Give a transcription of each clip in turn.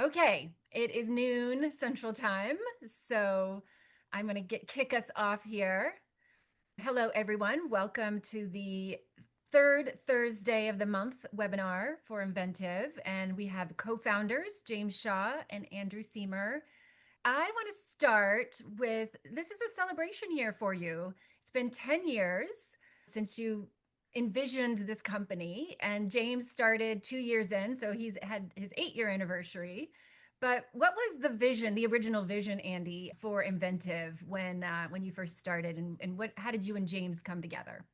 Okay, it is noon Central Time, so I'm going to kick us off here. Hello, everyone. Welcome to the third Thursday of the month webinar for Inventive, and we have co-founders James Shaw and Andrew Siemer. I want to start with this is a celebration year for you. It's been 10 years since you envisioned this company, and James started 2 years in, so he's had his 8-year anniversary. But what was the vision, the original vision, Andy, for Inventive when you first started, and how did you and James come together?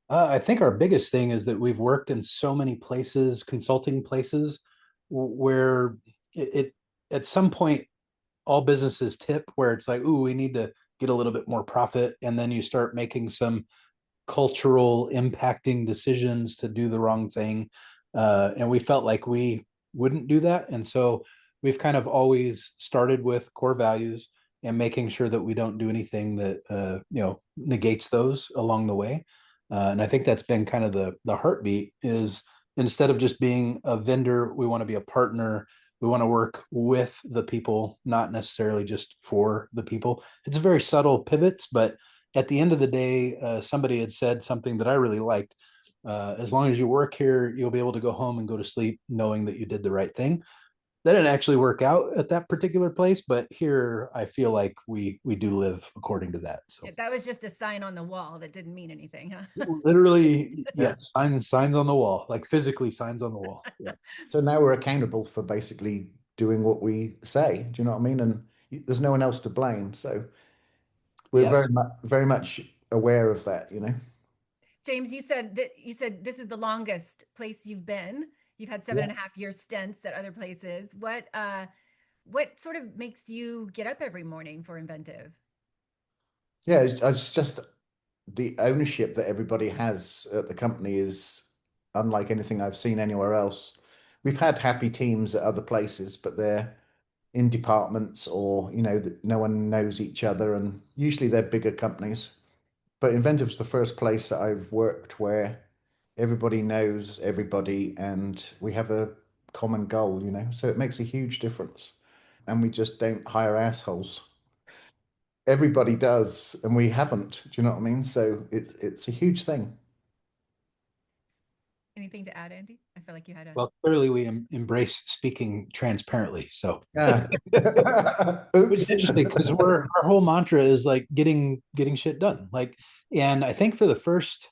I think our biggest thing is that we've worked in so many places, consulting places, where it at some point all businesses tip where it's like, ooh, we need to get a little bit more profit, and then you start making some cultural impacting decisions to do the wrong thing, and we felt like we wouldn't do that, and so we've kind of always started with core values and making sure that we don't do anything that negates those along the way. And I think that's been kind of the heartbeat is instead of just being a vendor, we want to be a partner. We want to work with the people, not necessarily just for the people. It's very subtle pivots, but at the end of the day, somebody had said something that I really liked. As long as you work here, you'll be able to go home and go to sleep knowing that you did the right thing. That didn't actually work out at that particular place, but here I feel like we do live according to that. So That was just a sign on the wall that didn't mean anything, huh? literally, Yeah. yes, signs on the wall, like physically signs on the wall. Yeah. So now we're accountable for basically doing what we say. Do you know what I mean? And there's no one else to blame. So we're Yes. very much aware of that. James, you said this is the longest place you've been. You've had seven Yeah. and a half year stints at other places. What sort of makes you get up every morning for Inventive? Yeah. It's just the ownership that everybody has at the company is unlike anything I've seen anywhere else. We've had happy teams at other places, but they're in departments or that no one knows each other, and usually they're bigger companies. But Inventive's the first place that I've worked where everybody knows everybody and we have a common goal. So it makes a huge difference. And we just don't hire assholes. Everybody does, and we haven't. Do you know what I mean? So it's a huge thing. Anything to add, Andy? I feel like you had a Well, clearly we embrace speaking transparently. So, Yeah. which is Oops. interesting because our whole mantra is like getting shit done. Like, and I think for the first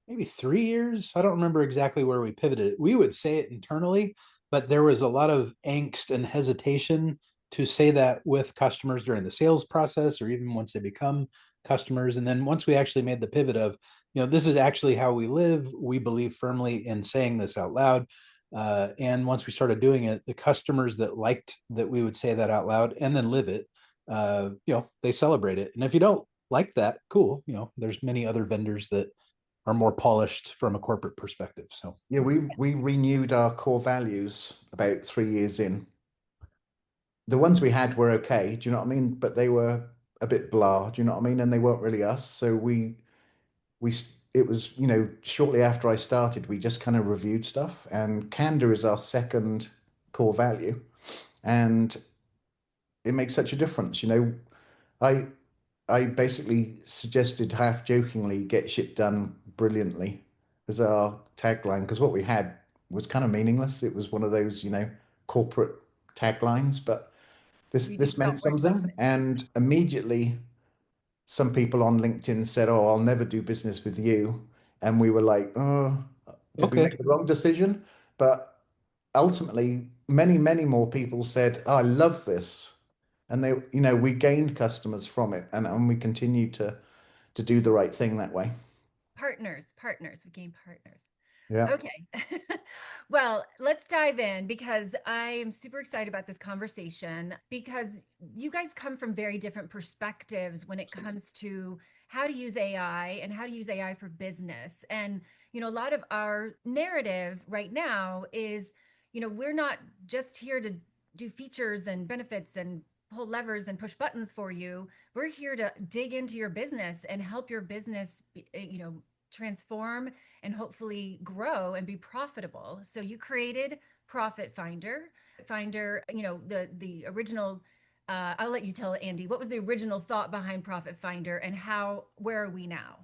maybe 3 years. I don't remember exactly where we pivoted. We would say it internally, but there was a lot of angst and hesitation to say that with customers during the sales process or even once they become customers. And then once we actually made the pivot of, this is actually how we live, we believe firmly in saying this out loud. And once we started doing it, the customers that liked that we would say that out loud and then live it, they celebrate it. And if you don't like that, cool. There's many other vendors that are more polished from a corporate perspective. So Yeah, we renewed our core values about 3 years in. The ones we had were okay, do you know what I mean? But they were a bit blah, do you know what I mean? And they weren't really us. So it was shortly after I started, we just kind of reviewed stuff. And candor is our second core value. And it makes such a difference. I I basically suggested half jokingly, get shit done brilliantly as our tagline, because what we had was kind of meaningless. It was one of those corporate taglines, but this we this just meant felt more something. genuine. And immediately some people on LinkedIn said, "Oh, I'll never do business with you." And we were like, "Oh, did we okay, make the wrong decision?" But ultimately, many, many more people said, "Oh, I love this." And we gained customers from it, and we continue to do the right thing that way. Partners. We gain partners. Yeah. Okay. Well, let's dive in because I am super excited about this conversation because you guys come from very different perspectives when it comes to how to use AI and how to use AI for business. And, a lot of our narrative right now is, we're not just here to do features and benefits and pull levers and push buttons for you. We're here to dig into your business and help your business, transform and hopefully grow and be profitable. So you created Profit Finder. Finder, the original, I'll let you tell it, Andy. What was the original thought behind Profit Finder, and where are we now?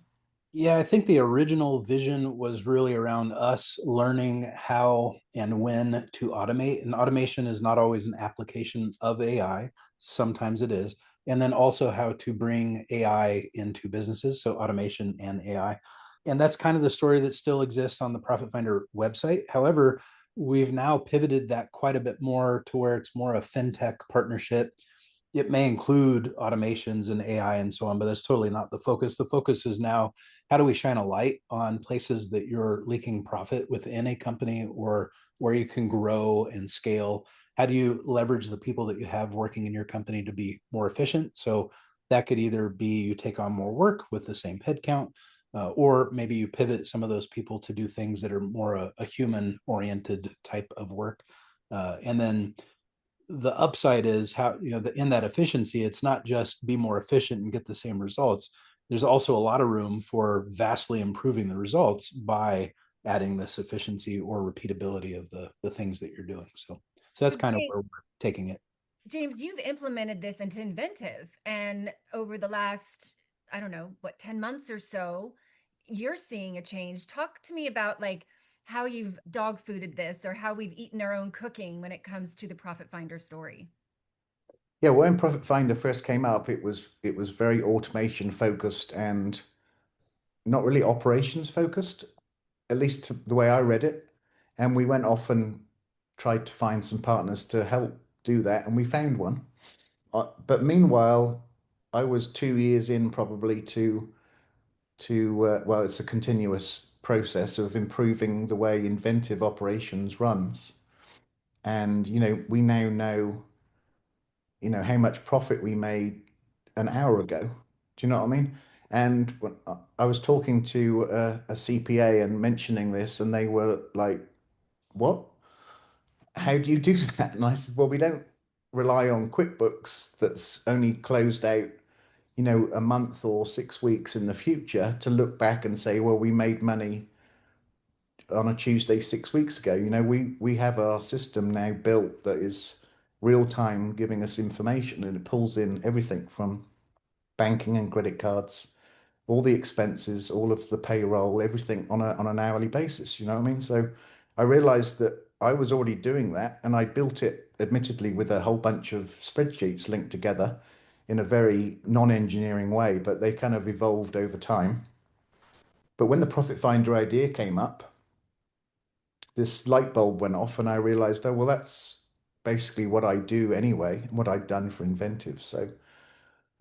Yeah, I think the original vision was really around us learning how and when to automate. And automation is not always an application of AI, sometimes it is. And then also how to bring AI into businesses, so automation and AI. And that's kind of the story that still exists on the Profit Finder website. However, we've now pivoted that quite a bit more to where it's more a fintech partnership. It may include automations and AI and so on, but that's totally not the focus. The focus is now, how do we shine a light on places that you're leaking profit within a company, or where you can grow and scale? How do you leverage the people that you have working in your company to be more efficient? So that could either be you take on more work with the same headcount, or maybe you pivot some of those people to do things that are more a human oriented type of work. And then the upside is how, in that efficiency, it's not just be more efficient and get the same results. There's also a lot of room for vastly improving the results by adding this efficiency or repeatability of the things that you're doing. So that's So kind of where we're taking it. James, you've implemented this into Inventive, and over the last, I don't know, what, 10 months or so, you're seeing a change. Talk to me about like how you've dog fooded this, or how we've eaten our own cooking when it comes to the Profit Finder story. Yeah, when Profit Finder first came up, it was very automation focused and not really operations focused, at least the way I read it. And we went off and tried to find some partners to help do that, and we found one. But meanwhile, I was 2 years in probably to well, it's a continuous process of improving the way Inventive operations runs. And we now know how much profit we made an hour ago. Do you know what I mean? And when I was talking to a CPA and mentioning this, and they were like, "What? How do you do that?" And I said, "Well, we don't rely on QuickBooks that's only closed out, a month or 6 weeks in the future to look back and say, well, we made money on a Tuesday 6 weeks ago. We have our system now built that is real time giving us information, and it pulls in everything from banking and credit cards, all the expenses, all of the payroll, everything on an hourly basis. You know what I mean? So I realized that I was already doing that, and I built it admittedly with a whole bunch of spreadsheets linked together in a very non-engineering way, but they kind of evolved over time. But when the Profit Finder idea came up, this light bulb went off, and I realized, oh, well, that's basically what I do anyway, and what I'd done for Inventive. So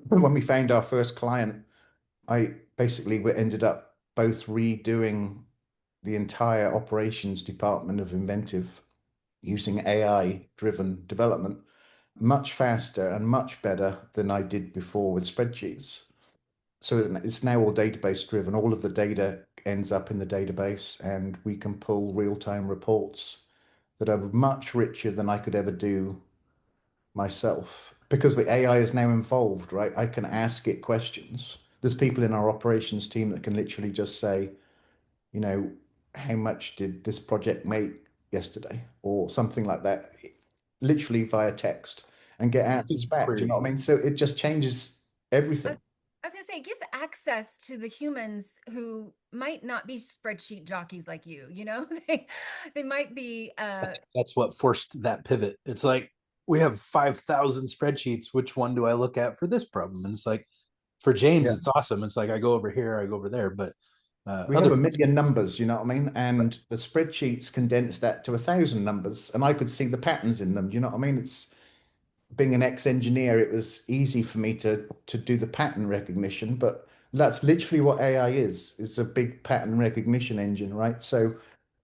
when we found our first client, I basically we ended up both redoing the entire operations department of Inventive using AI driven development much faster and much better than I did before with spreadsheets. So it's now all database driven. All of the data ends up in the database, and we can pull real-time reports that are much richer than I could ever do myself because the AI is now involved, right? I can ask it questions. There's people in our operations team that can literally just say, you know, how much did this project make yesterday or something like that, literally via text, and get answers back. Do you know what I mean? So it just changes I, everything. I was going to say, it gives access to the humans who might not be spreadsheet jockeys like you, they might be, That's what forced that pivot. It's like, we have 5,000 spreadsheets. Which one do I look at for this problem? And it's like, for James, Yeah. it's awesome. It's like, I go over here, I go over there. But We have other, a million numbers, you know what I mean? And the spreadsheets condense that to 1,000 numbers, and I could see the patterns in them. Do you know what I mean? It's being an ex-engineer, it was easy for me to do the pattern recognition, but that's literally what AI is. It's a big pattern recognition engine, right? So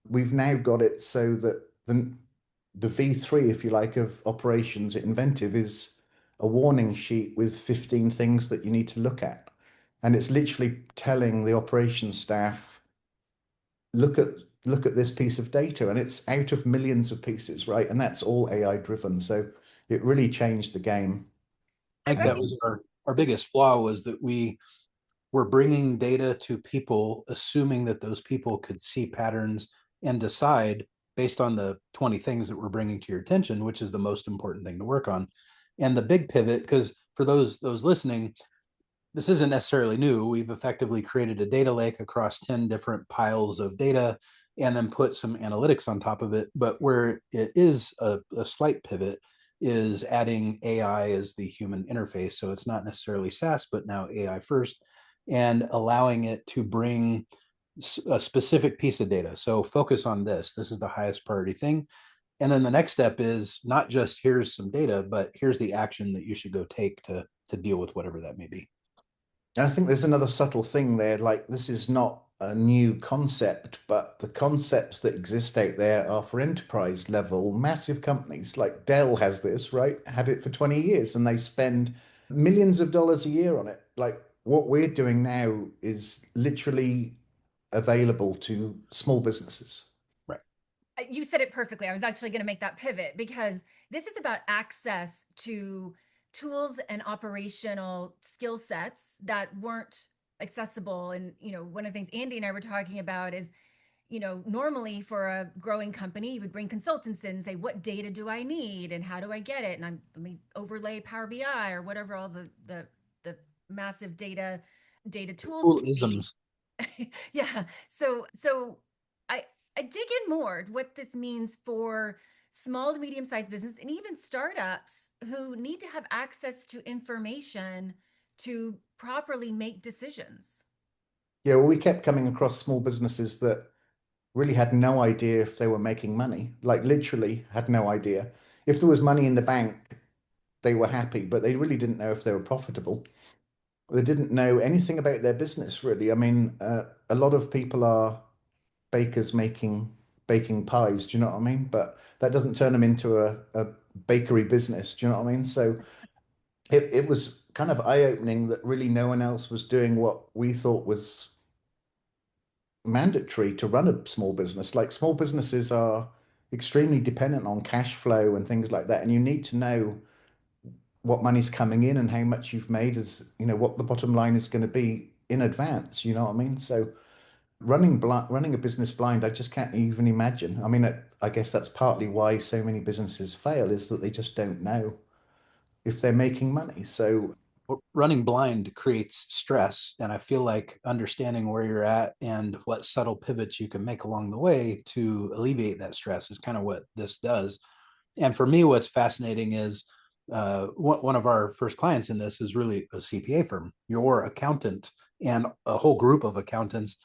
we've now got it so that the V3, if you like, of operations at Inventive is a warning sheet with 15 things that you need to look at. And it's literally telling the operations staff, look at this piece of data, and it's out of millions of pieces, right? And that's all AI driven. So it really changed the game. I I think that reckon. was our biggest flaw, was that we were bringing data to people, assuming that those people could see patterns and decide based on the 20 things that we're bringing to your attention, which is the most important thing to work on. And the big pivot, because for those listening, this isn't necessarily new. We've effectively created a data lake across 10 different piles of data and then put some analytics on top of it. But where it is a slight pivot is adding AI as the human interface. So it's not necessarily SaaS, but now AI first, and allowing it to bring a specific piece of data. So focus on this. This is the highest priority thing. And then the next step is not just here's some data, but here's the action that you should go take to deal with whatever that may be. And I think there's another subtle thing there. Like, this is not a new concept, but the concepts that exist out there are for enterprise level, massive companies. Like Dell has this, right? Had it for 20 years and they spend millions of dollars a year on it. Like, what we're doing now is literally available to small businesses. Right. You said it perfectly. I was actually going to make that pivot because this is about access to tools and operational skill sets that weren't accessible. And, one of the things Andy and I were talking about is, normally for a growing company, you would bring consultants in and say, what data do I need and how do I get it? And let me overlay Power BI or whatever all the massive data tools Cool can be. isms. Yeah. So I I dig in more what this means for small to medium sized business and even startups who need to have access to information to properly make decisions. Yeah, well, we kept coming across small businesses that really had no idea if they were making money, like literally had no idea. If there was money in the bank, they were happy, but they really didn't know if they were profitable. They didn't know anything about their business, really. I mean, a lot of people are bakers making baking pies, do you know what I mean? But that doesn't turn them into a bakery business, do you know what I mean? So it was kind of eye-opening that really no one else was doing what we thought was mandatory to run a small business. Like, small businesses are extremely dependent on cash flow and things like that. And you need to know what money's coming in and how much you've made, as what the bottom line is going to be in advance. You know what I mean? So running a business blind, I just can't even imagine. I mean, I guess that's partly why so many businesses fail, is that they just don't know if they're making money. So Running blind creates stress. And I feel like understanding where you're at and what subtle pivots you can make along the way to alleviate that stress is kind of what this does. And for me, what's fascinating is one of our first clients in this is really a CPA firm. Your accountant and a whole group of accountants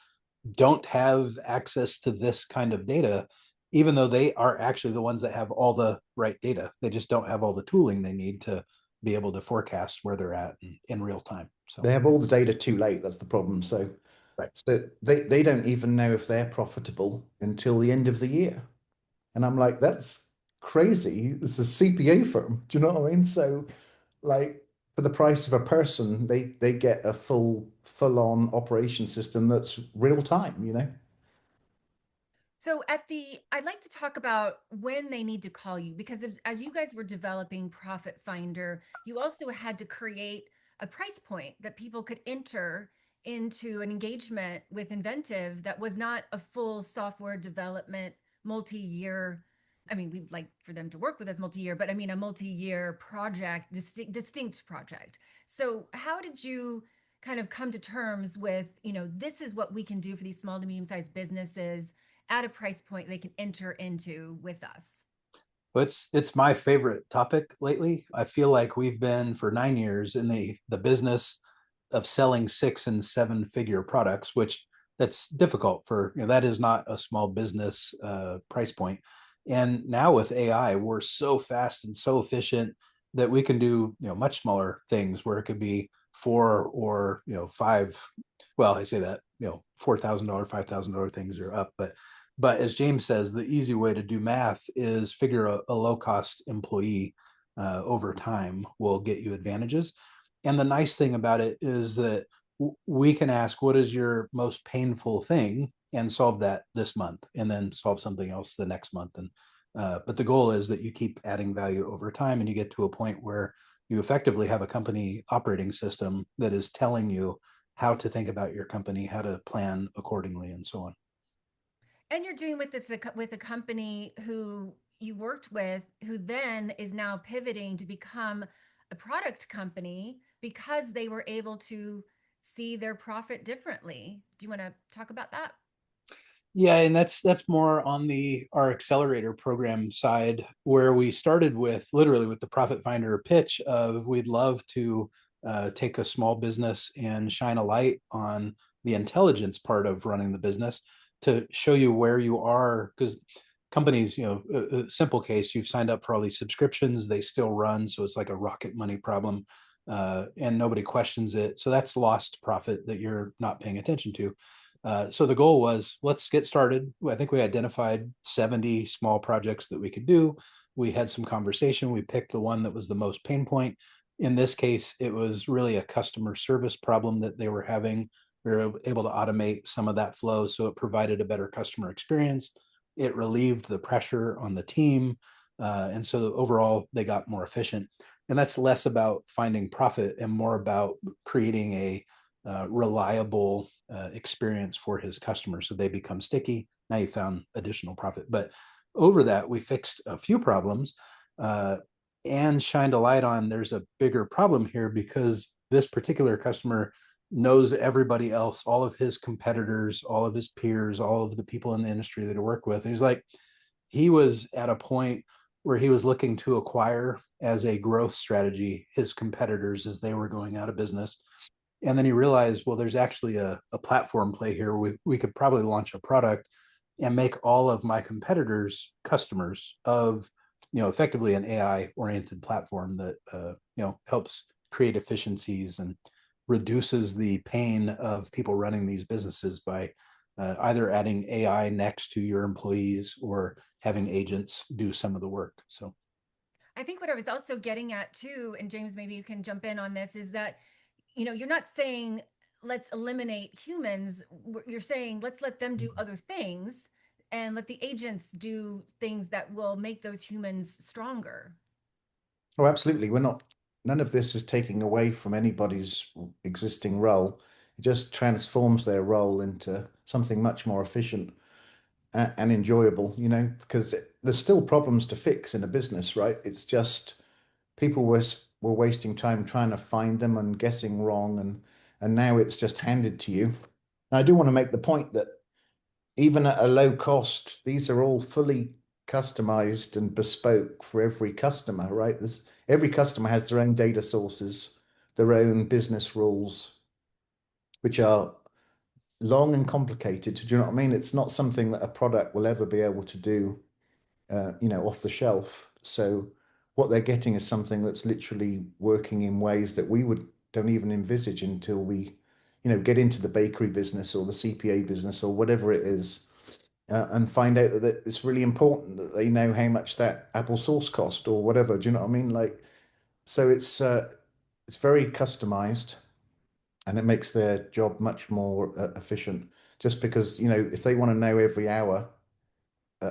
don't have access to this kind of data, even though they are actually the ones that have all the right data. They just don't have all the tooling they need to be able to forecast where they're at in real time. So, they have all the data too late. That's the problem. So, right. so they don't even know if they're profitable until the end of the year. And I'm like, that's crazy. It's a CPA firm. Do you know what I mean? So, like, for the price of a person, they get a full on operation system that's real time. So I'd like to talk about when they need to call you because as you guys were developing Profit Finder, you also had to create a price point that people could enter into an engagement with Inventive that was not a full software development multi-year. I mean, we'd like for them to work with us multi-year, but I mean a multi-year project, distinct project. So how did you kind of come to terms with, this is what we can do for these small to medium-sized businesses at a price point they can enter into with us? But it's my favorite topic lately. I feel like we've been for 9 years in the business of selling 6 and 7 figure products, which that's difficult for that is not a small business price point. And now with AI, we're so fast and so efficient that we can do much smaller things where it could be four or five. Well, I say that $4,000, $5,000 things are up, but as James says, the easy way to do math is figure a low cost employee over time will get you advantages. And the nice thing about it is that we can ask, what is your most painful thing, and solve that this month, and then solve something else the next month. And but the goal is that you keep adding value over time, and you get to a point where you effectively have a company operating system that is telling you how to think about your company, how to plan accordingly, and so on. And you're doing with this with a company who you worked with, who then is now pivoting to become a product company because they were able to see their profit differently. Do you want to talk about that? Yeah, and that's more on the our accelerator program side, where we started with literally with the profit finder pitch of we'd love to take a small business and shine a light on the intelligence part of running the business to show you where you are, because companies, a simple case, you've signed up for all these subscriptions, they still run, so it's like a rocket money problem, and nobody questions it, so that's lost profit that you're not paying attention to. So the goal was, let's get started. I think we identified 70 small projects that we could do. We had some conversation. We picked the one that was the most pain point. In this case, it was really a customer service problem that they were having. We were able to automate some of that flow, so it provided a better customer experience. It relieved the pressure on the team. And so overall, they got more efficient. And that's less about finding profit and more about creating a reliable experience for his customers, so they become sticky. Now you found additional profit, but over that we fixed a few problems, and shined a light on there's a bigger problem here, because this particular customer knows everybody else, all of his competitors, all of his peers, all of the people in the industry that he worked with, and he's like, he was at a point where he was looking to acquire as a growth strategy his competitors as they were going out of business. And then he realized, well, there's actually a platform play here. We could probably launch a product and make all of my competitors customers of, effectively an AI oriented platform that, helps create efficiencies and reduces the pain of people running these businesses by either adding AI next to your employees or having agents do some of the work. So I think what I was also getting at too, and James, maybe you can jump in on this, is that, you're not saying let's eliminate humans. You're saying let's let them do other things and let the agents do things that will make those humans stronger. Oh, absolutely. We're not, none of this is taking away from anybody's existing role. It just transforms their role into something much more efficient and enjoyable, because there's still problems to fix in a business, right? It's just people were wasting time trying to find them and guessing wrong, and now it's just handed to you. And I do want to make the point that even at a low cost, these are all fully customized and bespoke for every customer, right? Every customer has their own data sources, their own business rules, which are long and complicated. Do you know what I mean? It's not something that a product will ever be able to do, off the shelf. So what they're getting is something that's literally working in ways that we would don't even envisage until we, get into the bakery business or the CPA business or whatever it is, and find out that it's really important that they know how much that apple sauce cost or whatever. Do you know what I mean? Like, so it's very customized, and it makes their job much more efficient. Just because, if they want to know every hour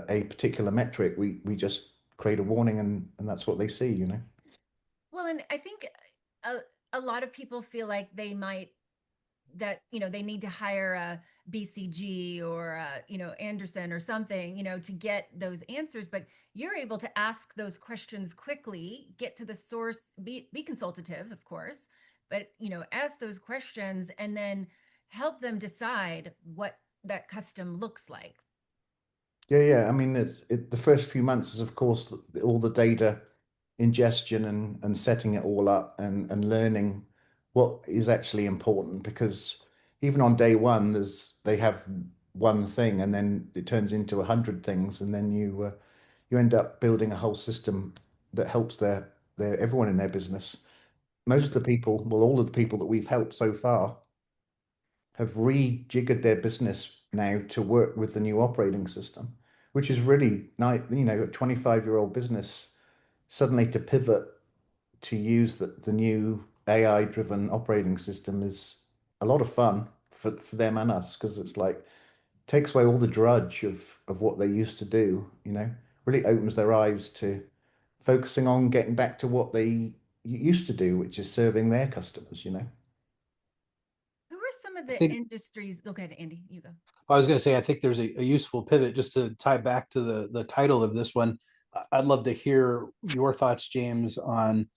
a particular metric, we just create a warning, and that's what they see. Well, and I think a, a lot of people feel like they need to hire a BCG or Anderson or something, to get those answers. But you're able to ask those questions quickly, get to the source, be consultative, of course, but ask those questions and then help them decide what that custom looks like. Yeah, yeah. I mean, the first few months is, of course, all the data ingestion and setting it all up and learning what is actually important. Because even on day one, they have one thing, and then it turns into 100 things, and then you end up building a whole system that helps their everyone in their business. Most of the people, well, all of the people that we've helped so far have rejiggered their business now to work with the new operating system, which is really nice. A 25-year-old business suddenly to pivot to use the new AI driven operating system is a lot of fun for them and us, because it's like takes away all the drudge of what they used to do, really opens their eyes to focusing on getting back to what they used to do, which is serving their customers. Who are some of I the think industries, go ahead, Andy, you go. I was going to say, I think there's a useful pivot just to tie back to the title of this one. I'd love to hear your thoughts, James, on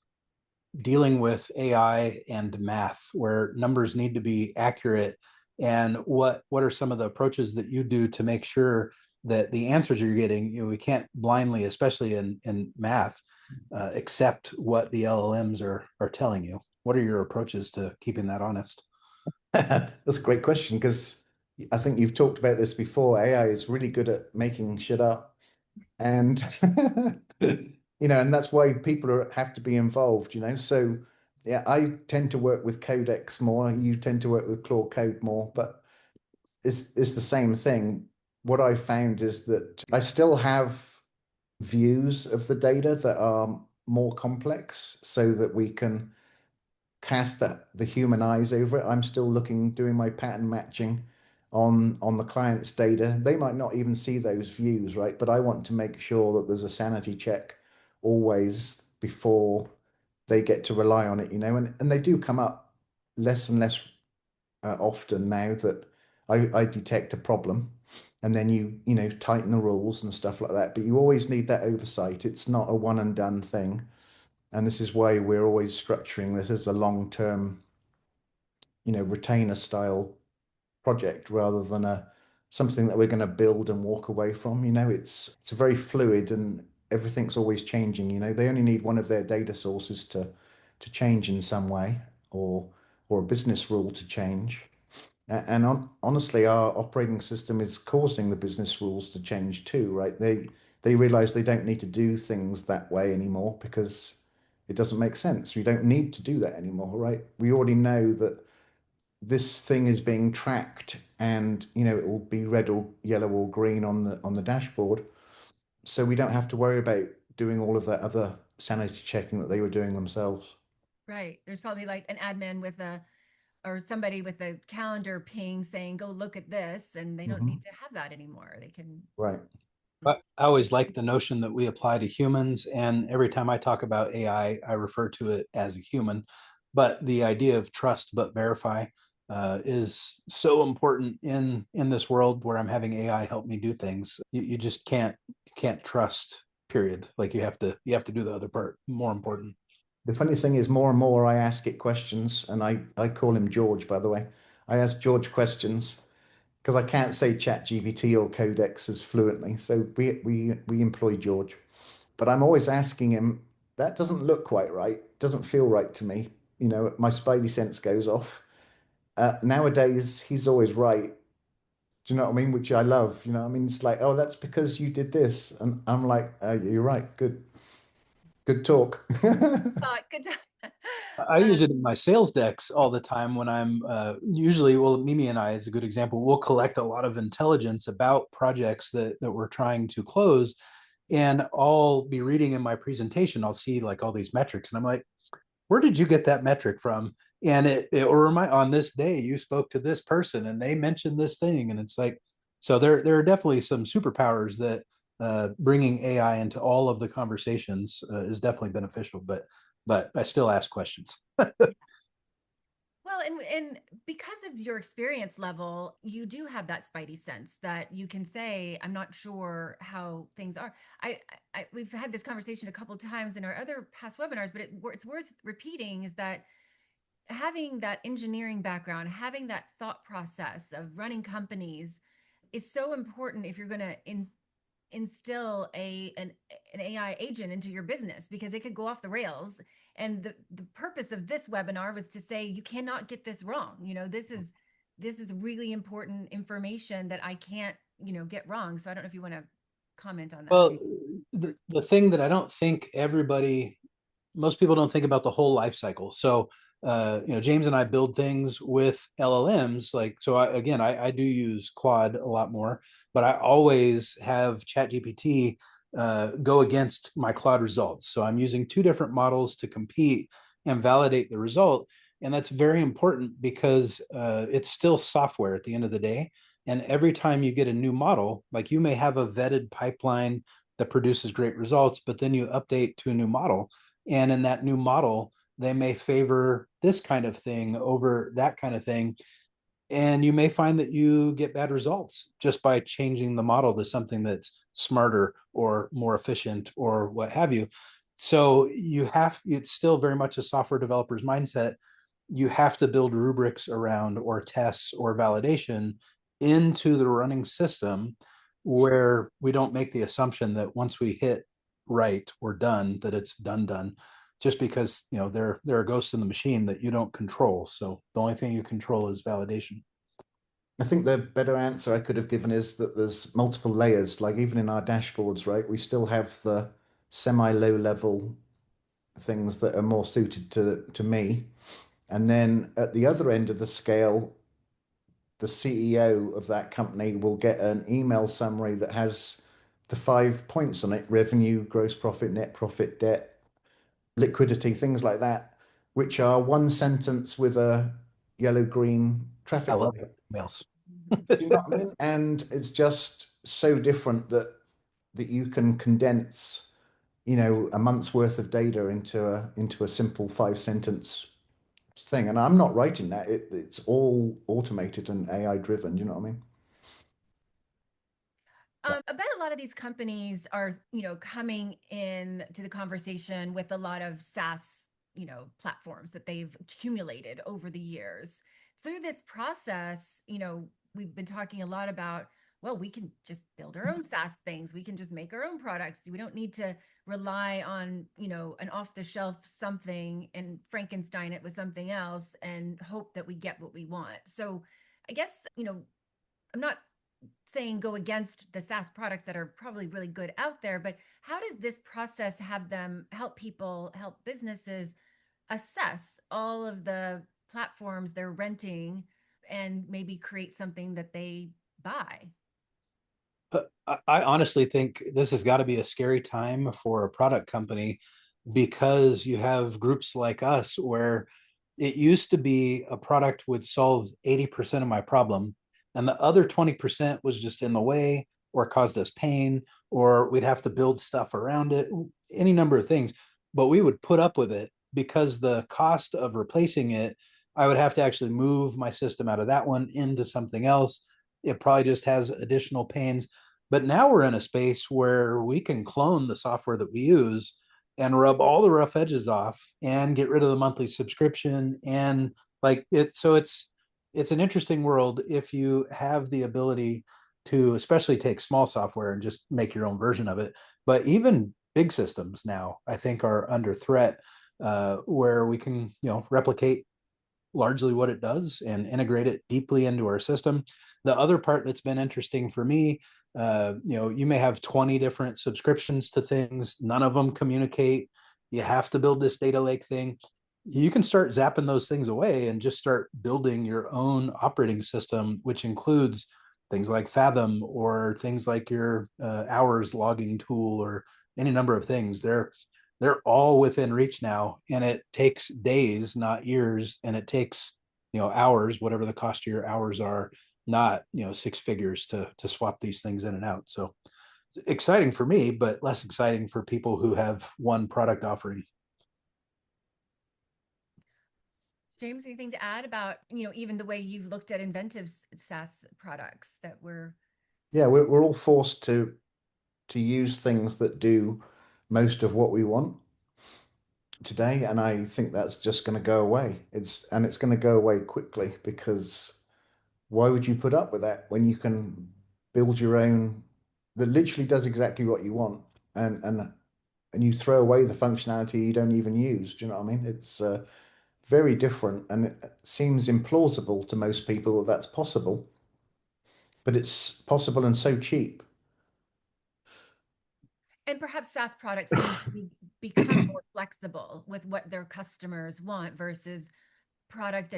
dealing with AI and math, where numbers need to be accurate, and what are some of the approaches that you do to make sure that the answers you're getting, we can't blindly, especially in math, accept what the LLMs are telling you. What are your approaches to keeping that honest? That's a great question because I think you've talked about this before. AI is really good at making shit up. And and that's why people have to be involved. So yeah, I tend to work with Codex more. You tend to work with Claude Code more, but it's the same thing. What I found is that I still have views of the data that are more complex so that we can cast the human eyes over it. I'm still looking, doing my pattern matching on the client's data. They might not even see those views, right? But I want to make sure that there's a sanity check always before they get to rely on it. And they do come up less and less often now that I detect a problem. And then you tighten the rules and stuff like that. But you always need that oversight. It's not a one and done thing. And this is why we're always structuring this as a long-term, retainer style project rather than a something that we're going to build and walk away from. It's a very fluid and everything's always changing. They only need one of their data sources to change in some way or a business rule to change. And honestly, our operating system is causing the business rules to change too, right? They realize they don't need to do things that way anymore because it doesn't make sense. We don't need to do that anymore, right? We already know that this thing is being tracked and it will be red or yellow or green on the dashboard. So we don't have to worry about doing all of that other sanity checking that they were doing themselves. Right. There's probably like an admin with a or somebody with a calendar ping saying, go look at this, and they don't Hmm. need to have that anymore. They can. Right. But I always like the notion that we apply to humans, and every time I talk about AI, I refer to it as a human. But the idea of trust but verify is so important in this world where I'm having AI help me do things. You just can't trust. Period. Like you have to do the other part more important. The funny thing is, more and more I ask it questions, and I call him George, by the way. I ask George questions because I can't say Chat GPT or Codex as fluently. So we employ George. But I'm always asking him, that doesn't look quite right, doesn't feel right to me. My spidey sense goes off. Nowadays, he's always right. Do you know what I mean? Which I love. You know what I mean? It's like, oh, that's because you did this. And I'm like, you're right. Good talk. Good time. I use it in my sales decks all the time when I'm usually, well, Mimi and I, is a good example. We'll collect a lot of intelligence about projects that we're trying to close. And I'll be reading in my presentation, I'll see like all these metrics. And I'm like, where did you get that metric from? And it will remind, on this day you spoke to this person and they mentioned this thing. And it's like, so there are definitely some superpowers that bringing AI into all of the conversations is definitely beneficial. But I still ask questions. Well, and because of your experience level, you do have that spidey sense that you can say, "I'm not sure how things are." We've had this conversation a couple of times in our other past webinars, but it's worth repeating is that having that engineering background, having that thought process of running companies is so important if you're going to instill an AI agent into your business because it could go off the rails. And the purpose of this webinar was to say you cannot get this wrong. This is really important information that I can't, get wrong. So I don't know if you want to comment on that. Well, the thing that I don't think most people don't think about the whole life cycle. So, James and I build things with LLMs. Like, so I do use Claude a lot more, but I always have ChatGPT go against my Claude results. So I'm using two different models to compete and validate the result. And that's very important because it's still software at the end of the day. And every time you get a new model, like you may have a vetted pipeline that produces great results, but then you update to a new model. And in that new model, they may favor this kind of thing over that kind of thing. And you may find that you get bad results just by changing the model to something that's smarter or more efficient or what have you. So it's still very much a software developer's mindset. You have to build rubrics around or tests or validation into the running system, where we don't make the assumption that once we hit right, we're done, that it's done, just because there are ghosts in the machine that you don't control. So the only thing you control is validation. I think the better answer I could have given is that there's multiple layers. Like even in our dashboards, right, we still have the semi-low level things that are more suited to me. And then at the other end of the scale, the CEO of that company will get an email summary that has the 5 points on it: revenue, gross profit, net profit, debt, liquidity, things like that, which are one sentence with a yellow green I traffic love light. emails. Do you know what I mean? And it's just so different that you can condense, a month's worth of data into a simple 5 sentence thing. And I'm not writing that. It's all automated and AI driven. Do you know what I mean? I bet a lot of these companies are, coming in to the conversation with a lot of SaaS, platforms that they've accumulated over the years. Through this process, we've been talking a lot about, well, we can just build our own SaaS things. We can just make our own products. We don't need to rely on, an off the shelf something and Frankenstein it with something else and hope that we get what we want. So I guess, I'm not saying go against the SaaS products that are probably really good out there, but how does this process have them help people, help businesses assess all of the platforms they're renting and maybe create something that they buy? I honestly think this has got to be a scary time for a product company, because you have groups like us where it used to be a product would solve 80% of my problem, and the other 20% was just in the way or caused us pain, or we'd have to build stuff around it, any number of things. But we would put up with it because the cost of replacing it, I would have to actually move my system out of that one into something else. It probably just has additional pains. But now we're in a space where we can clone the software that we use and rub all the rough edges off and get rid of the monthly subscription, and like it. So it's an interesting world if you have the ability to especially take small software and just make your own version of it. But even big systems now, I think, are under threat, where we can replicate largely what it does and integrate it deeply into our system. The other part that's been interesting for me, you may have 20 different subscriptions to things, none of them communicate. You have to build this data lake thing. You can start zapping those things away and just start building your own operating system, which includes things like Fathom or things like your hours logging tool or any number of things. They're all within reach now, and it takes days, not years, and it takes hours, whatever the cost of your hours are, not six figures to swap these things in and out. So it's exciting for me, but less exciting for people who have one product offering. James, anything to add about, even the way you've looked at Inventive's SaaS products that were. Yeah, we're all forced to use things that do most of what we want today, and I think that's just going to go away. It's going to go away quickly, because why would you put up with that when you can build your own that literally does exactly what you want, and you throw away the functionality you don't even use? Do you know what I mean? It's very different, and it seems implausible to most people that that's possible, but it's possible and so cheap. And perhaps SaaS products need to become more flexible with what their customers want versus product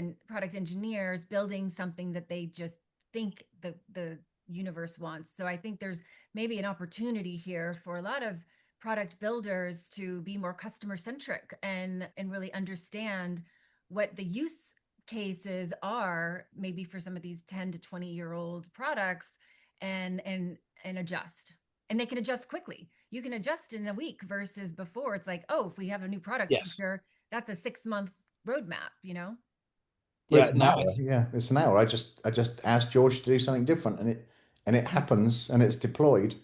engineers building something that they just think the universe wants. So I think there's maybe an opportunity here for a lot of product builders to be more customer centric and really understand what the use cases are, maybe for some of these 10 to 20-year-old products, and adjust. And they can adjust quickly. You can adjust in a week versus before it's like, oh, if we have a new product Yes. feature, that's a 6-month roadmap. Well, Yeah, it's an now hour. Yeah, it's an hour. I just asked George to do something different, and it happens, and it's deployed.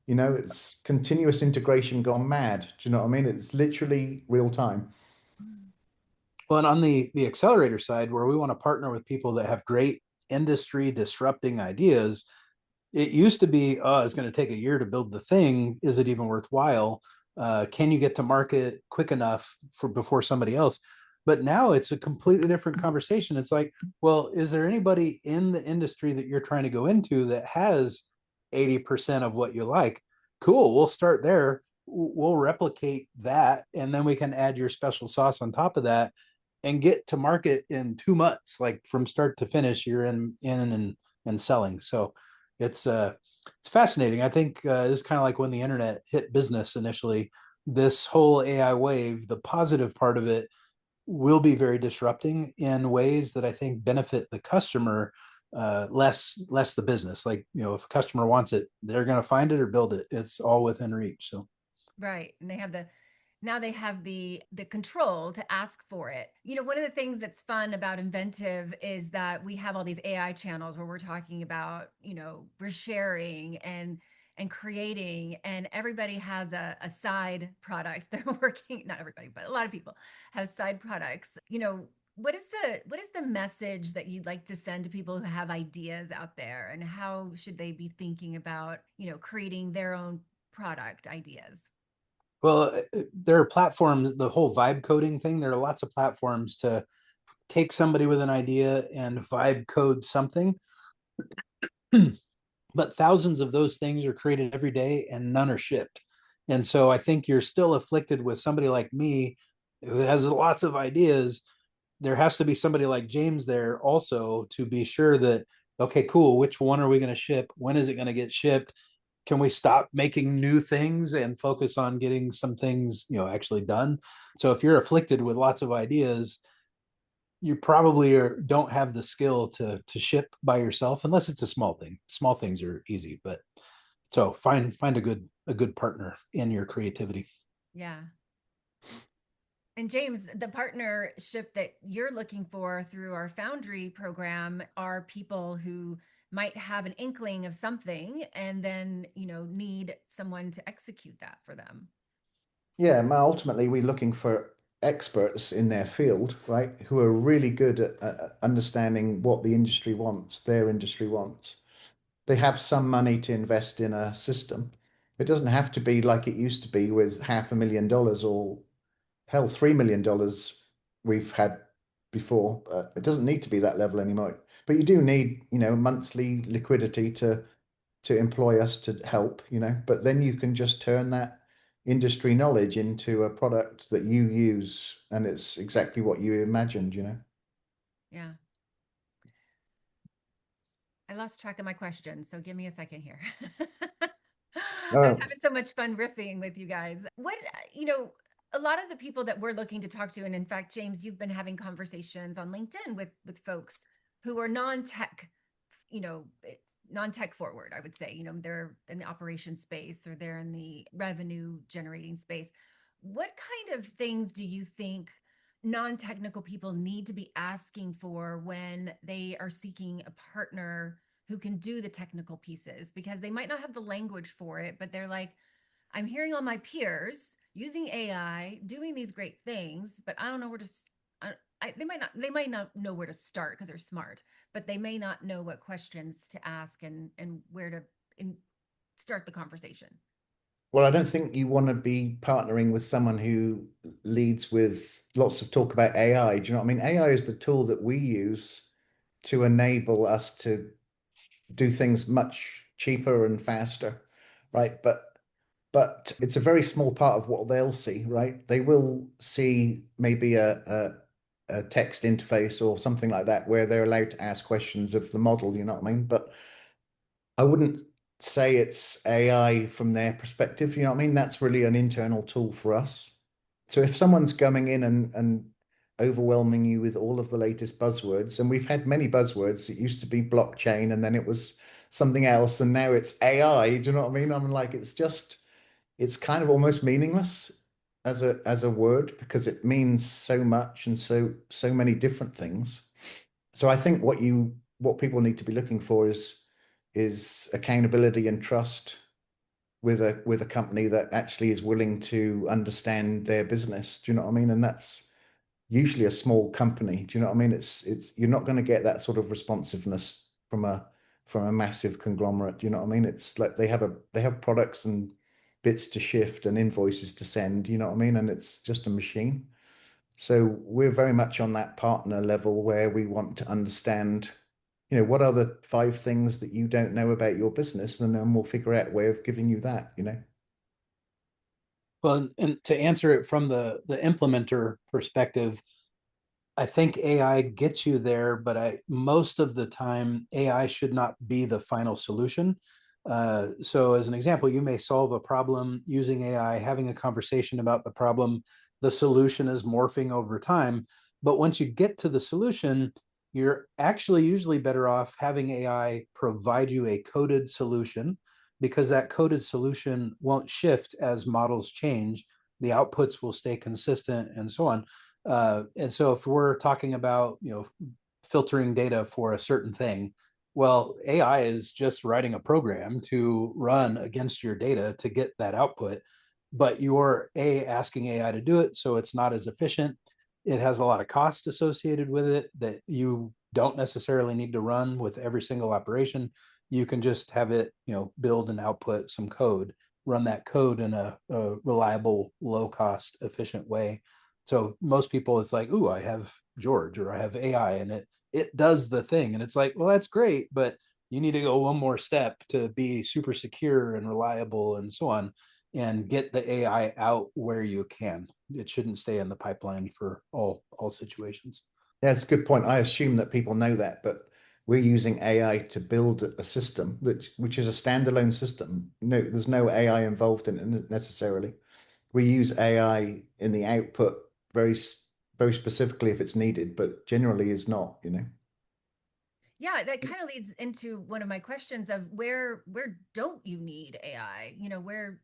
You know, it's continuous integration gone mad. Do you know what I mean? It's literally real time. well, and on the accelerator side, where we want to partner with people that have great industry disrupting ideas, it used to be, oh, it's going to take a year to build the thing. Is it even worthwhile? Can you get to market quick enough for before somebody else? But now it's a completely different conversation. It's like, well, is there anybody in the industry that you're trying to go into that has 80% of what you like? Cool, we'll start there. We'll replicate that, and then we can add your special sauce on top of that and get to market in 2 months, like from start to finish, you're in and selling. So it's fascinating. I think this is kind of like when the internet hit business initially. This whole AI wave, the positive part of it will be very disrupting in ways that I think benefit the customer, less the business. Like, if a customer wants it, they're going to find it or build it. It's all within reach. So Right. And they have the now they have the control to ask for it. One of the things that's fun about Inventive is that we have all these AI channels where we're talking about, we're sharing and creating, and everybody has a side product they're working, not everybody, but a lot of people have side products. What is the message that you'd like to send to people who have ideas out there, and how should they be thinking about, creating their own product ideas? well, there are platforms, the whole vibe coding thing. There are lots of platforms to take somebody with an idea and vibe code something. But thousands of those things are created every day and none are shipped. And so I think you're still afflicted with somebody like me who has lots of ideas. There has to be somebody like James there also to be sure that, okay, cool, which one are we going to ship? When is it going to get shipped? Can we stop making new things and focus on getting some things, actually done? So if you're afflicted with lots of ideas, you probably don't have the skill to ship by yourself unless it's a small thing. Small things are easy, but so find a good partner in your creativity. Yeah. And James, the partnership that you're looking for through our Foundry program are people who might have an inkling of something and then, need someone to execute that for them. Yeah, ultimately, we're looking for experts in their field, right, who are really good at understanding what the industry wants, their industry wants. They have some money to invest in a system. It doesn't have to be like it used to be with $500,000 or hell, $3 million we've had before. It doesn't need to be that level anymore. But you do need, monthly liquidity to employ us to help, but then you can just turn that industry knowledge into a product that you use and it's exactly what you imagined. Yeah. I lost track of my questions, so give me a second here. I was Oh, having so much fun riffing with you guys. A lot of the people that we're looking to talk to, and in fact, James, you've been having conversations on LinkedIn with folks who are non-tech, you know, eh, non-tech forward, I would say. They're in the operation space or they're in the revenue generating space. What kind of things do you think non-technical people need to be asking for when they are seeking a partner who can do the technical pieces? Because they might not have the language for it, but they're like, I'm hearing all my peers using AI, doing these great things, but I don't know where to. They might not know where to start because they're smart, but they may not know what questions to ask and where to start the conversation. well, I don't think you want to be partnering with someone who leads with lots of talk about AI. Do you know what I mean? AI is the tool that we use to enable us to do things much cheaper and faster, right? But it's a very small part of what they'll see, right? They will see maybe a text interface or something like that where they're allowed to ask questions of the model, you know what I mean? But I wouldn't say it's AI from their perspective, you know what I mean? That's really an internal tool for us. So if someone's coming in and overwhelming you with all of the latest buzzwords, and we've had many buzzwords, it used to be blockchain and then it was something else, and now it's AI. Do you know what I mean? I'm like, it's kind of almost meaningless as a word because it means so much and so many different things. So I think what people need to be looking for is accountability and trust with a company that actually is willing to understand their business. Do you know what I mean? And that's usually a small company. Do you know what I mean? It's you're not going to get that sort of responsiveness from a massive conglomerate. Do you know what I mean? It's like they have products and bits to shift and invoices to send. You know what I mean? And it's just a machine. So we're very much on that partner level where we want to understand, what are the five things that you don't know about your business, and then we'll figure out a way of giving you that. Well, and to answer it from the implementer perspective, I think AI gets you there, but I most of the time AI should not be the final solution. So, as an example, you may solve a problem using AI, having a conversation about the problem. The solution is morphing over time, but once you get to the solution, you're actually usually better off having AI provide you a coded solution because that coded solution won't shift as models change. The outputs will stay consistent and so on. And so if we're talking about, filtering data for a certain thing, well, AI is just writing a program to run against your data to get that output, but you're asking AI to do it, so it's not as efficient. It has a lot of cost associated with it that you don't necessarily need to run with every single operation. You can just have it, build and output some code, run that code in a reliable, low cost, efficient way. So most people, it's like, ooh, I have George or I have AI, and it does the thing, and it's like, well, that's great, but you need to go one more step to be super secure and reliable and so on, and get the AI out where you can. It shouldn't stay in the pipeline for all situations. Yeah, it's a good point. I assume that people know that, but we're using AI to build a system which is a standalone system. No, there's no AI involved in it necessarily. We use AI in the output very specifically if it's needed, but generally is not. Yeah, that kind of leads into one of my questions of where don't you need AI? You know, where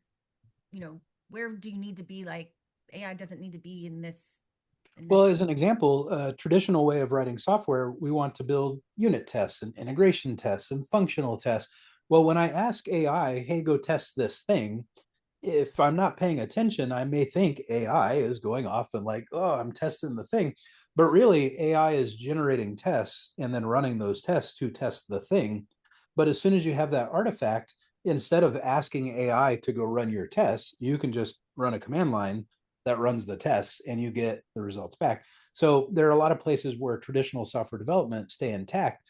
do you need to be like AI doesn't need to be in this Well, as an example, a traditional way of writing software, we want to build unit tests and integration tests and functional tests. Well, when I ask AI, hey, go test this thing, if I'm not paying attention, I may think AI is going off and like, oh, I'm testing the thing. But really, AI is generating tests and then running those tests to test the thing. But as soon as you have that artifact, instead of asking AI to go run your tests, you can just run a command line that runs the tests and you get the results back. So there are a lot of places where traditional software development stay intact.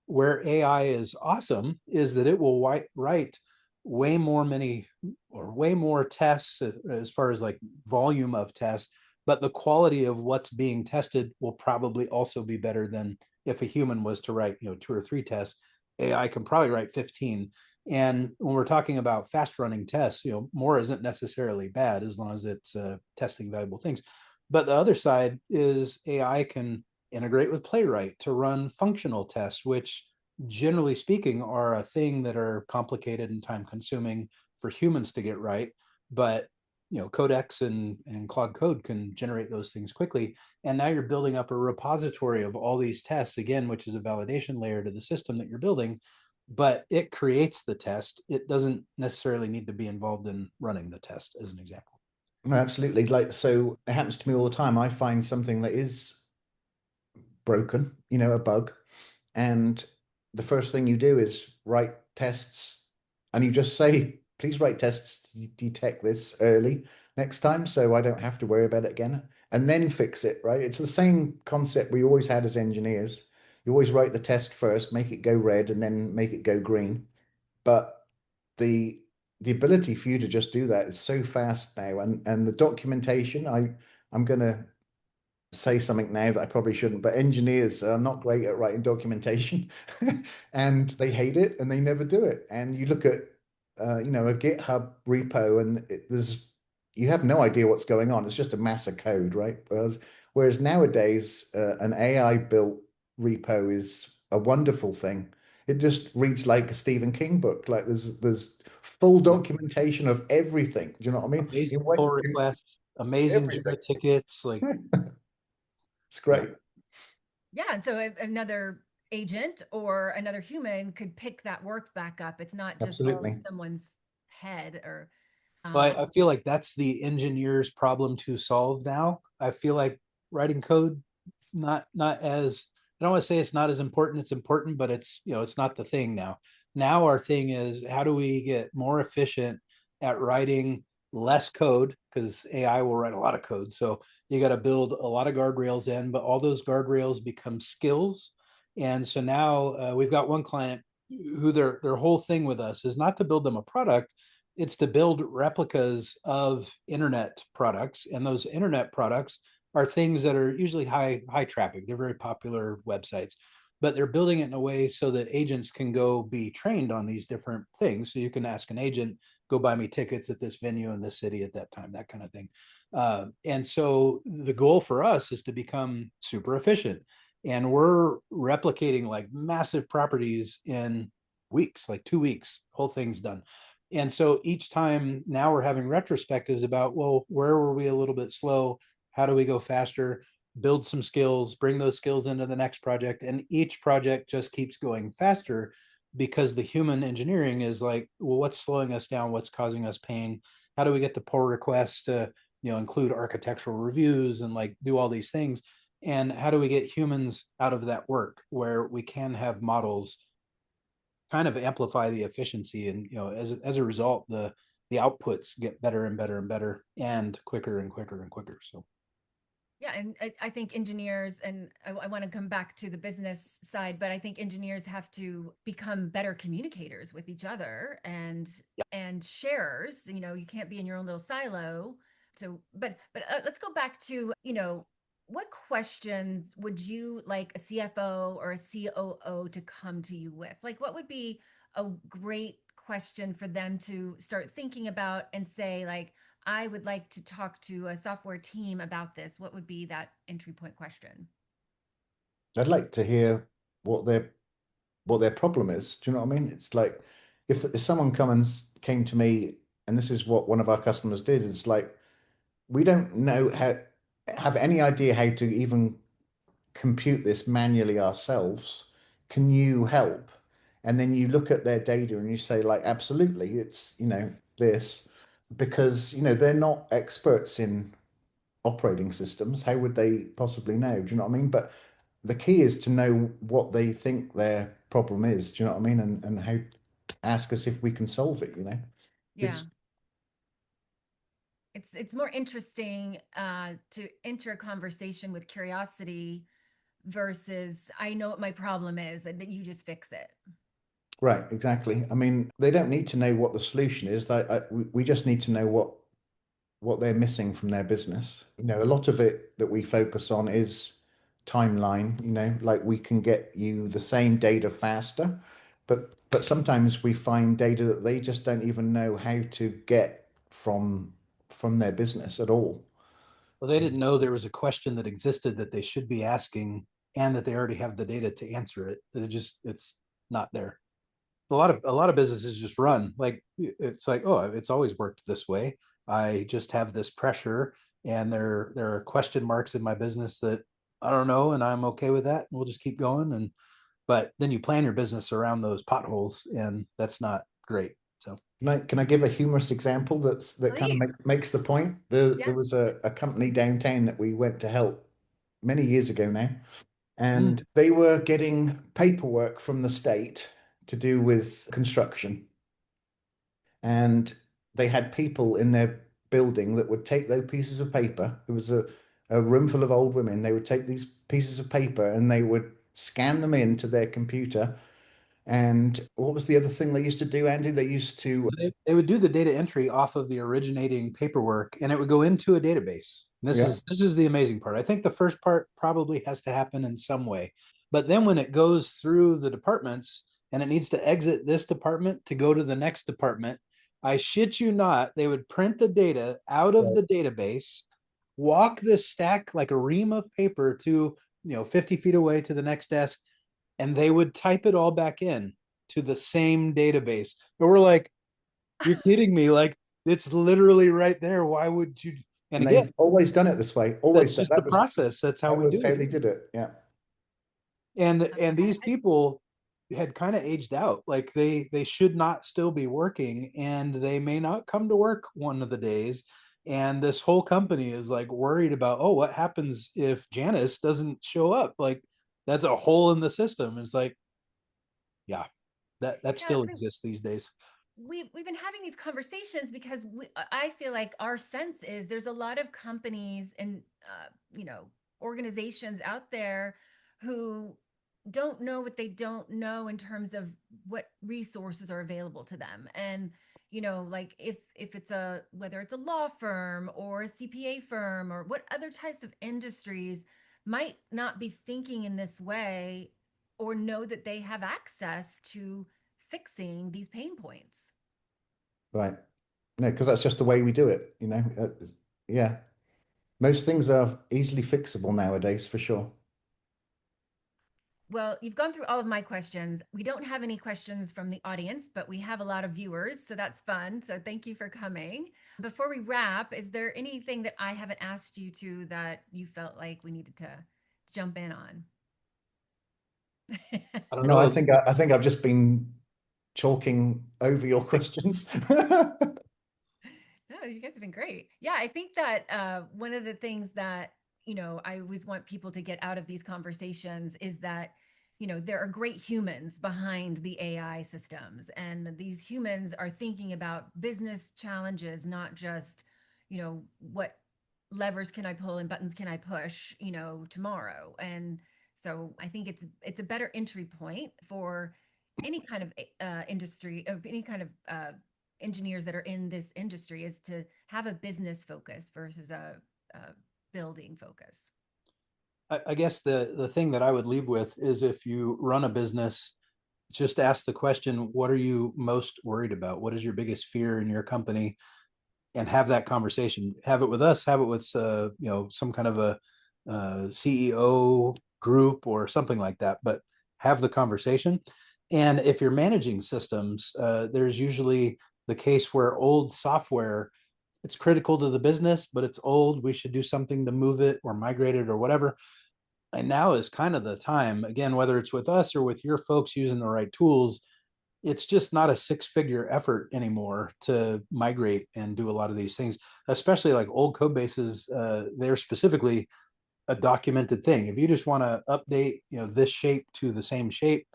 Where AI is awesome is that it will write way more tests as far as like volume of tests, but the quality of what's being tested will probably also be better than if a human was to write, two or three tests. AI can probably write 15. And when we're talking about fast running tests, more isn't necessarily bad as long as it's testing valuable things. But the other side is AI can integrate with Playwright to run functional tests, which generally speaking are a thing that are complicated and time consuming for humans to get right. But Codex and Claude Code can generate those things quickly. And now you're building up a repository of all these tests, again, which is a validation layer to the system that you're building, but it creates the test. It doesn't necessarily need to be involved in running the test, as an example. No, absolutely. Like, so it happens to me all the time. I find something that is broken, a bug, and the first thing you do is write tests, and you just say, please write tests to detect this early next time so I don't have to worry about it again, and then fix it, right? It's the same concept we always had as engineers. You always write the test first, make it go red, and then make it go green. But the the ability for you to just do that is so fast now, and the documentation, I'm gonna say something now that I probably shouldn't, but engineers are not great at writing documentation and they hate it and they never do it. And you look at, a GitHub repo and you have no idea what's going on. It's just a mass of code, right? Whereas nowadays, an AI built repo is a wonderful thing. It just reads like a Stephen King book. Like there's full Yeah. documentation of everything. Do you know what I mean? Amazing pull requests, amazing Everything. Jira tickets. Like, It's yeah. great. Yeah. And so another agent or another human could pick that work back up. It's not just all in Absolutely. someone's head or, But I feel like that's the engineer's problem to solve now. I feel like writing code, not as, I don't want to say it's not as important. It's important, but it's, it's not the thing now. Now our thing is how do we get more efficient at writing less code, because AI will write a lot of code. So you got to build a lot of guardrails in, but all those guardrails become skills. And so now we've got one client who their whole thing with us is not to build them a product, it's to build replicas of internet products, and those internet products are things that are usually high traffic. They're very popular websites, but they're building it in a way so that agents can go be trained on these different things. So you can ask an agent, go buy me tickets at this venue in this city at that time, that kind of thing. And so the goal for us is to become super efficient, and we're replicating like massive properties in weeks, like 2 weeks, whole thing's done. And so each time now we're having retrospectives about, well, where were we a little bit slow? How do we go faster? Build some skills, bring those skills into the next project. And each project just keeps going faster because the human engineering is like, well, what's slowing us down? What's causing us pain? How do we get the pull requests to, include architectural reviews and like do all these things? And how do we get humans out of that work where we can have models kind of amplify the efficiency, and as a result the outputs get better and better and better and quicker and quicker and quicker. So yeah. And I think engineers, and I want to come back to the business side, but I think engineers have to become better communicators with each other and sharers. You can't be in your own little silo. So, but let's go back to, what questions would you like a CFO or a COO to come to you with? Like, what would be a great question for them to start thinking about and say, like, I would like to talk to a software team about this? What would be that entry point question? I'd like to hear what their problem is. Do you know what I mean? It's like if someone came to me, and this is what one of our customers did, it's like we don't know how have any idea how to even compute this manually ourselves. Can you help? And then you look at their data and you say, like, absolutely, it's, this, because, they're not experts in operating systems. How would they possibly know? Do you know what I mean? But the key is to know what they think their problem is. Do you know what I mean? And how ask us if we can solve it. Yeah. It's It's more interesting to enter a conversation with curiosity versus I know what my problem is and that you just fix it. right, exactly. I mean, they don't need to know what the solution is. We just need to know what they're missing from their business. A lot of it that we focus on is timeline, like we can get you the same data faster, but sometimes we find data that they just don't even know how to get from their business at all. well, they didn't know there was a question that existed that they should be asking, and that they already have the data to answer it, that it's not there. A lot of businesses just run like it's like, oh, it's always worked this way. I just have this pressure, and there are question marks in my business that I don't know, and I'm okay with that, and we'll just keep going. And but then you plan your business around those potholes, and that's not great. So Can I give a humorous example that kind of Please. makes the point? There Yeah. was a company downtown that we went to help many years ago now, mm, and they were getting paperwork from the state to do with construction. And they had people in their building that would take those pieces of paper. There was a room full of old women. They would take these pieces of paper and they would scan them into their computer. And what was the other thing they used to do, Andy? They used to, they would do the data entry off of the originating paperwork, and it would go into a database. And this yeah, is this is the amazing part. I think the first part probably has to happen in some way, but then when it goes through the departments and it needs to exit this department to go to the next department, I shit you not, they would print the data out of right. the database, walk this stack like a ream of paper to 50 feet away to the next desk, and they would type it all back in to the same database. But we're like, you're kidding me. Like, it's literally right there. Why would you? And And again, they've always done it this way. Always that's done. just the process. That's how That we was do how it. they did it. Yeah. And these people had kind of aged out. Like they should not still be working, and they may not come to work one of the days. And this whole company is like worried about, oh, what happens if Janice doesn't show up? Like that's a hole in the system. It's like, yeah, that Yeah, still I mean, exists these days. we've been having these conversations because I feel like our sense is there's a lot of companies and organizations out there who don't know what they don't know in terms of what resources are available to them. And like if it's a whether it's a law firm or a CPA firm or what other types of industries might not be thinking in this way or know that they have access to fixing these pain points. Right. No, because that's just the way we do it, yeah. Most things are easily fixable nowadays, for sure. Well, you've gone through all of my questions. We don't have any questions from the audience, but we have a lot of viewers, so that's fun. So thank you for coming. Before we wrap, is there anything that I haven't asked you to that you felt like we needed to jump in on? I don't No, know. I think I've just been talking over your questions. No, you guys have been great. Yeah, I think that one of the things that, I always want people to get out of these conversations is that, there are great humans behind the AI systems. And these humans are thinking about business challenges, not just, what levers can I pull and buttons can I push, tomorrow. And so I think it's a better entry point for any kind of industry, of any kind of engineers that are in this industry, is to have a business focus versus a building focus. I guess the thing that I would leave with is if you run a business, just ask the question, what are you most worried about? What is your biggest fear in your company? And have that conversation. Have it with us. Have it with some kind of a CEO group or something like that. But have the conversation. And if you're managing systems, there's usually the case where old software, it's critical to the business, but it's old. We should do something to move it or migrate it or whatever. And now is kind of the time, again, whether it's with us or with your folks using the right tools, it's just not a six-figure effort anymore to migrate and do a lot of these things, especially like old code bases. They're specifically a documented thing. If you just want to update, this shape to the same shape,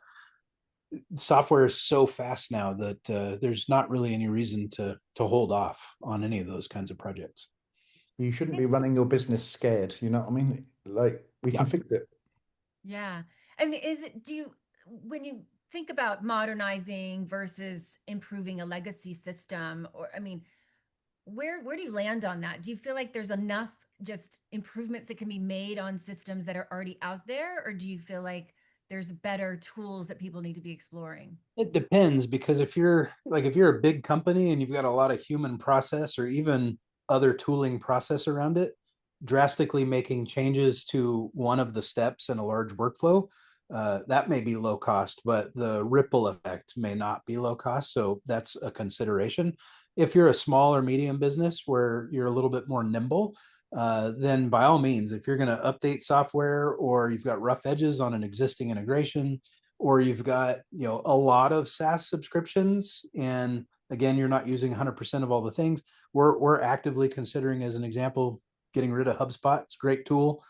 software is so fast now that there's not really any reason to hold off on any of those kinds of projects. You shouldn't be running your business scared, you know what I mean? Like we can Yeah. fix it. Yeah. I mean, when you think about modernizing versus improving a legacy system, or, I mean, where do you land on that? Do you feel like there's enough just improvements that can be made on systems that are already out there, or do you feel like there's better tools that people need to be exploring? It depends, because if you're a big company and you've got a lot of human process or even other tooling process around it, drastically making changes to one of the steps in a large workflow, that may be low cost, but the ripple effect may not be low cost. So that's a consideration. If you're a small or medium business where you're a little bit more nimble, then by all means, if you're going to update software or you've got rough edges on an existing integration, or you've got a lot of SaaS subscriptions, and again you're not using 100% of all the things, we're actively considering, as an example, getting rid of HubSpot. It's a great tool,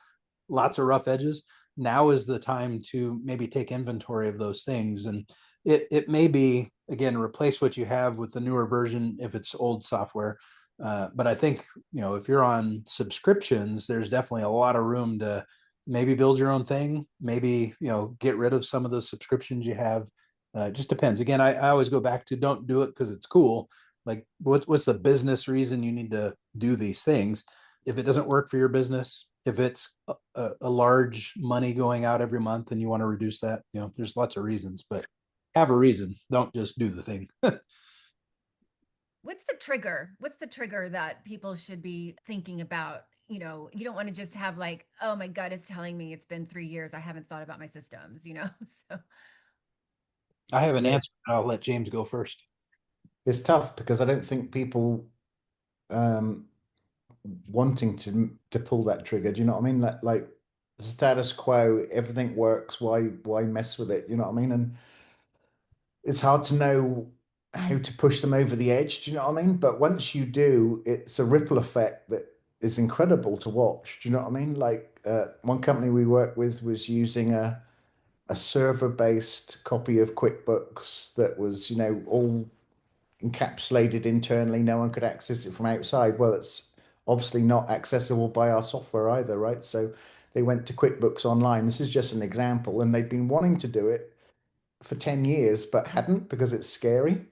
lots of rough edges. Now is the time to maybe take inventory of those things, and it may be, again, replace what you have with the newer version if it's old software. But I think if you're on subscriptions, there's definitely a lot of room to maybe build your own thing, maybe get rid of some of the subscriptions you have. It just depends. Again, I always go back to, don't do it because it's cool. Like what's the business reason you need to do these things? If it doesn't work for your business, if it's a large money going out every month and you want to reduce that, there's lots of reasons, but have a reason. Don't just do the thing. What's the trigger? What's the trigger that people should be thinking about? You don't want to just have like, oh, my gut is telling me it's been 3 years. I haven't thought about my systems, So I have an Yeah, answer. I'll let James go first. it's tough because I don't think people um wanting to pull that trigger. Do you know what I mean? Like the status quo, everything works. Why mess with it? You know what I mean? And it's hard to know how to push them over the edge. Do you know what I mean? But once you do, it's a ripple effect that is incredible to watch. Do you know what I mean? Like one company we worked with was using a server-based copy of QuickBooks that was, all encapsulated internally. No one could access it from outside. Well, it's obviously not accessible by our software either, right? So they went to QuickBooks Online. This is just an example, and they've been wanting to do it for 10 years, but hadn't because it's scary.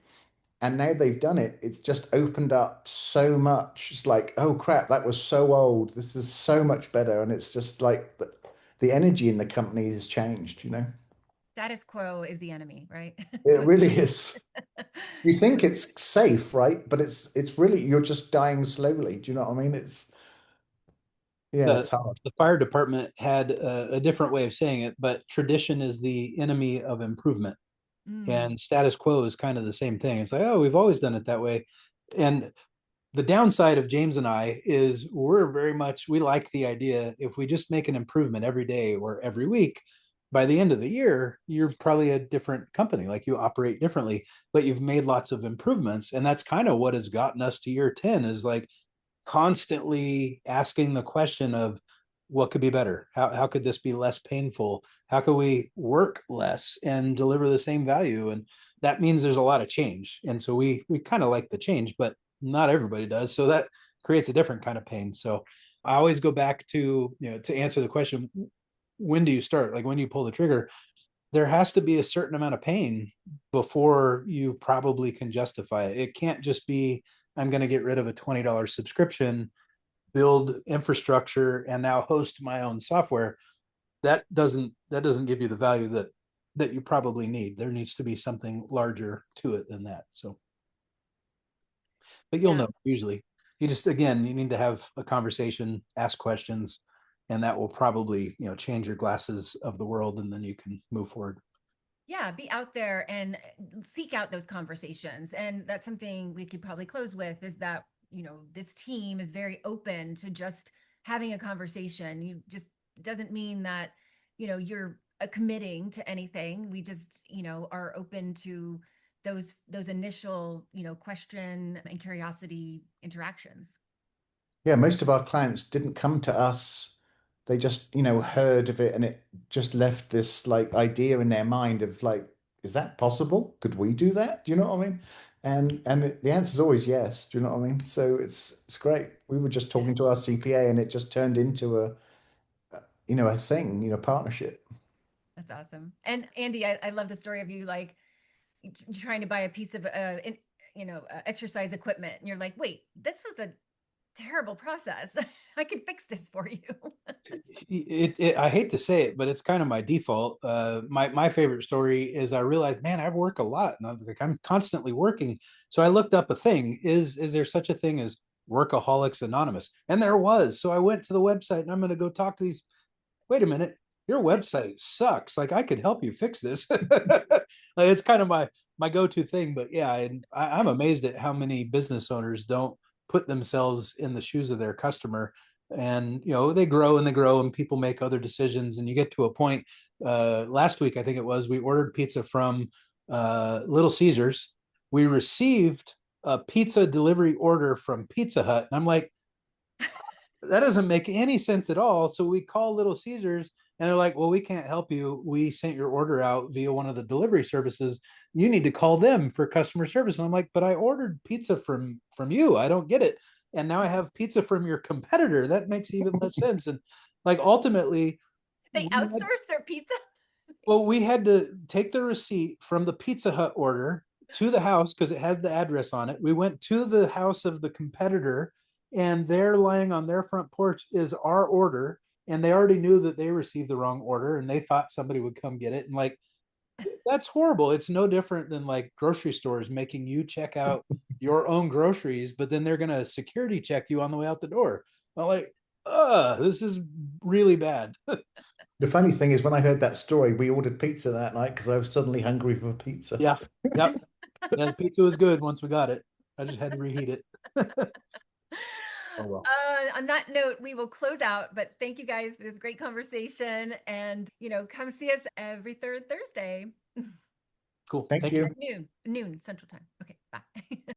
And now they've done it. It's just opened up so much. It's like, oh crap, that was so old. This is so much better. And it's just like the energy in the company has changed. Status quo is the enemy, right? It Don't really change. is. You think it's safe, right? But it's really you're just dying slowly. Do you know what I mean? Yeah, The it's hard. the fire department had a different way of saying it, but tradition is the enemy of improvement. Mm, And status quo is kind of the same thing. It's like, oh, we've always done it that way. And the downside of James and I is we're very much, we like the idea if we just make an improvement every day or every week, by the end of the year, you're probably a different company, like you operate differently, but you've made lots of improvements. And that's kind of what has gotten us to year 10 is like constantly asking the question of what could be better? How could this be less painful? How could we work less and deliver the same value? And that means there's a lot of change. And so we kind of like the change, but not everybody does. So that creates a different kind of pain. So I always go back to, to answer the question, when do you start? Like when you pull the trigger, there has to be a certain amount of pain before you probably can justify it. It can't just be, I'm going to get rid of a $20 subscription, build infrastructure, and now host my own software. That doesn't give you the value that you probably need. There needs to be something larger to it than that. So, but you'll yeah. know usually. You just again, you need to have a conversation, ask questions, and that will probably, change your glasses of the world, and then you can move forward. Yeah, be out there and seek out those conversations. And that's something we could probably close with is that, this team is very open to just having a conversation. You just doesn't mean that, you're committing to anything. We just, are open to those initial, question and curiosity interactions. Yeah, most of our clients didn't come to us. They just, heard of it and it just left this like idea in their mind of like, is that possible? Could we do that? Do you know what I mean? And the answer is always yes. Do you know what I mean? So it's great. We were just Yeah, talking to our CPA and it just turned into a thing, partnership. that's awesome. And Andy, I love the story of you like trying to buy a piece of exercise equipment and you're like, wait, this was a terrible process. I could fix this for you. I hate to say it, but it's kind of my default. My favorite story is I realized, man, I work a lot, and I'm constantly working. So I looked up a thing: is there such a thing as Workaholics Anonymous? And there was. So I went to the website, and I'm going to go talk to these. Wait a minute, your website sucks. Like I could help you fix this. It's kind of my go-to thing. But yeah, and I'm amazed at how many business owners don't put themselves in the shoes of their customer, and they grow and they grow and people make other decisions, and you get to a point. Last week I think it was, we ordered pizza from Little Caesars. We received a pizza delivery order from Pizza Hut, and I'm like, that doesn't make any sense at all. So we call Little Caesars and they're like, well, we can't help you. We sent your order out via one of the delivery services. You need to call them for customer service. And I'm like, but I ordered pizza from you. I don't get it. And now I have pizza from your competitor. That makes even less sense. And like ultimately, They we had, outsource their pizza. well, we had to take the receipt from the Pizza Hut order to the house because it has the address on it. We went to the house of the competitor, and there lying on their front porch is our order. And they already knew that they received the wrong order and they thought somebody would come get it. And like, that's horrible. It's no different than like grocery stores making you check out your own groceries, but then they're going to security check you on the way out the door. I'm like, this is really bad. The funny thing is, when I heard that story, we ordered pizza that night because I was suddenly hungry for pizza. Yeah. Yep. Yeah, the pizza was good once we got it. I just had to reheat it. Oh, well. On that note, we will close out, but thank you guys for this great conversation, and come see us every third Thursday. Cool. Thank you. Noon Central Time. Okay, bye.